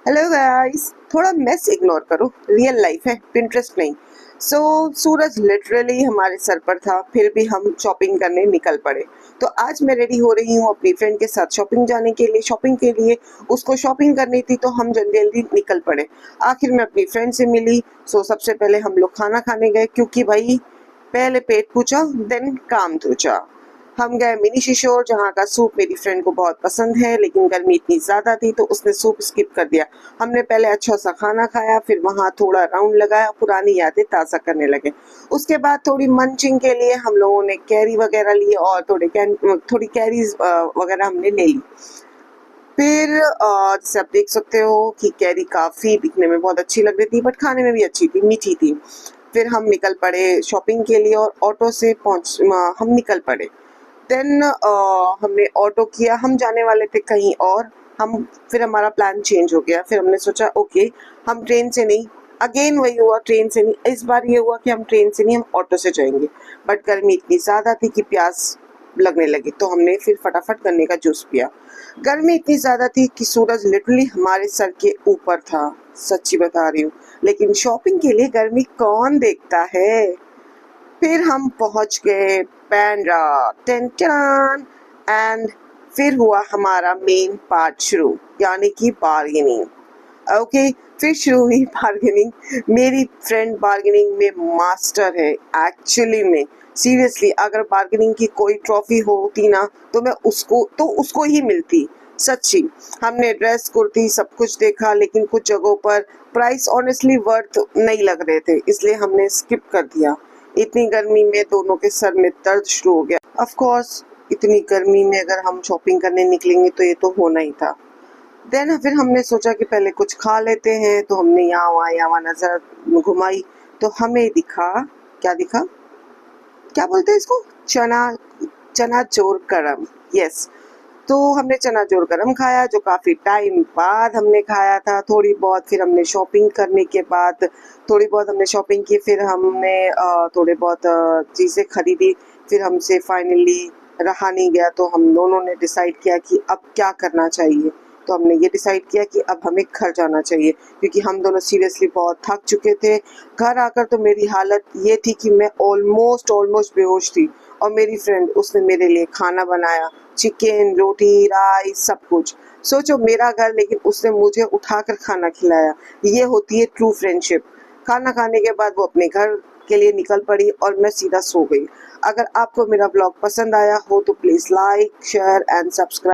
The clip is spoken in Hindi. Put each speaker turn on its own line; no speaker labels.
हेलो गाइस, थोड़ा मेस इग्नोर करो, रियल लाइफ है, पिंटरेस्ट नहीं। सूरज लिटरली हमारे सर पर था, फिर भी हम शॉपिंग करने निकल पड़े। तो आज मैं रेडी हो रही हूँ अपनी फ्रेंड के साथ शॉपिंग जाने के लिए। उसको शॉपिंग करनी थी तो हम जल्दी जल्दी निकल पड़े। आखिर में अपनी फ्रेंड से मिली। सबसे पहले हम लोग खाना खाने गए, क्योंकि भाई पहले पेट पूछा देन काम दूजा। हम गए मिनी शिशोर, जहाँ का सूप मेरी फ्रेंड को बहुत पसंद है, लेकिन गर्मी इतनी ज्यादा थी तो उसने सूप स्किप कर दिया। हमने पहले अच्छा सा खाना खाया, फिर वहाँ थोड़ा राउंड लगाया, पुरानी यादें ताज़ा करने लगे। उसके बाद थोड़ी मंचिंग के लिए हम लोगों ने कैरी वगैरह ली और थोड़ी कैरीज वगैरह हमने ले ली। फिर जैसे आप देख सकते हो कि कैरी काफ़ी दिखने में बहुत अच्छी लग रही थी, बट खाने में भी अच्छी थी, मीठी थी। फिर हम निकल पड़े शॉपिंग के लिए और ऑटो से हम निकल पड़े। देन हमने ऑटो किया, हम जाने वाले थे कहीं और। हम फिर हमारा प्लान चेंज हो गया। फिर हमने सोचा ओके, हम ट्रेन से नहीं, अगेन वही हुआ, ट्रेन से नहीं। इस बार ये हुआ कि हम ट्रेन से नहीं, हम ऑटो से जाएंगे। बट गर्मी इतनी ज़्यादा थी कि प्यास लगने लगी, तो हमने फिर फटाफट गन्ने का जूस पिया। गर्मी इतनी ज़्यादा थी कि सूरज लिटरली हमारे सर के ऊपर था, सच्ची बता रही हूँ। लेकिन शॉपिंग के लिए गर्मी कौन देखता है। फिर हम पहुंच गए बैंड्रा, टेन एंड फिर हुआ हमारा मेन पार्ट शुरू, यानी कि बार्गेनिंग। ओके, फिर शुरू हुई बार्गेनिंग। मेरी फ्रेंड बार्गेनिंग में मास्टर है एक्चुअली में। सीरियसली, अगर बार्गेनिंग की कोई ट्रॉफी होती ना तो मैं उसको ही मिलती, सच्ची। हमने ड्रेस कुर्ती सब कुछ देखा, लेकिन कुछ जगहों पर प्राइस ऑनेस्टली वर्थ नहीं लग रहे थे, इसलिए हमने स्किप कर दिया। इतनी गर्मी में दोनों के सर में दर्द शुरू हो गया। ऑफ कोर्स, इतनी गर्मी में अगर हम शॉपिंग करने निकलेंगे तो ये तो होना ही था। देन फिर हमने सोचा कि पहले कुछ खा लेते हैं, तो हमने यहाँ नजर घुमाई, तो हमें दिखा, क्या दिखा, क्या बोलते हैं इसको, चना, चना जोर गरम। यस, तो हमने चना जोर गरम खाया, जो काफ़ी टाइम बाद हमने खाया था। थोड़ी बहुत फिर हमने शॉपिंग करने के बाद थोड़ी बहुत हमने शॉपिंग की, फिर हमने थोड़े बहुत चीज़ें खरीदी। फिर हमसे फाइनली रहा नहीं गया, तो हम दोनों ने डिसाइड किया कि अब क्या करना चाहिए। तो हमने ये डिसाइड किया कि अब हमें घर जाना चाहिए, क्योंकि हम दोनों सीरियसली बहुत थक चुके थे। घर आकर तो मेरी हालत ये थी कि मैं ऑलमोस्ट बेहोश थी। और मेरी फ्रेंड, उसने मेरे लिए खाना बनाया, चिकन, रोटी, राइस, सब कुछ। सोचो, मेरा घर, लेकिन उसने मुझे उठाकर खाना खिलाया। ये होती है ट्रू फ्रेंडशिप। खाना खाने के बाद वो अपने घर के लिए निकल पड़ी और मैं सीधा सो गई। अगर आपको मेरा ब्लॉग पसंद आया हो तो please like, share and subscribe.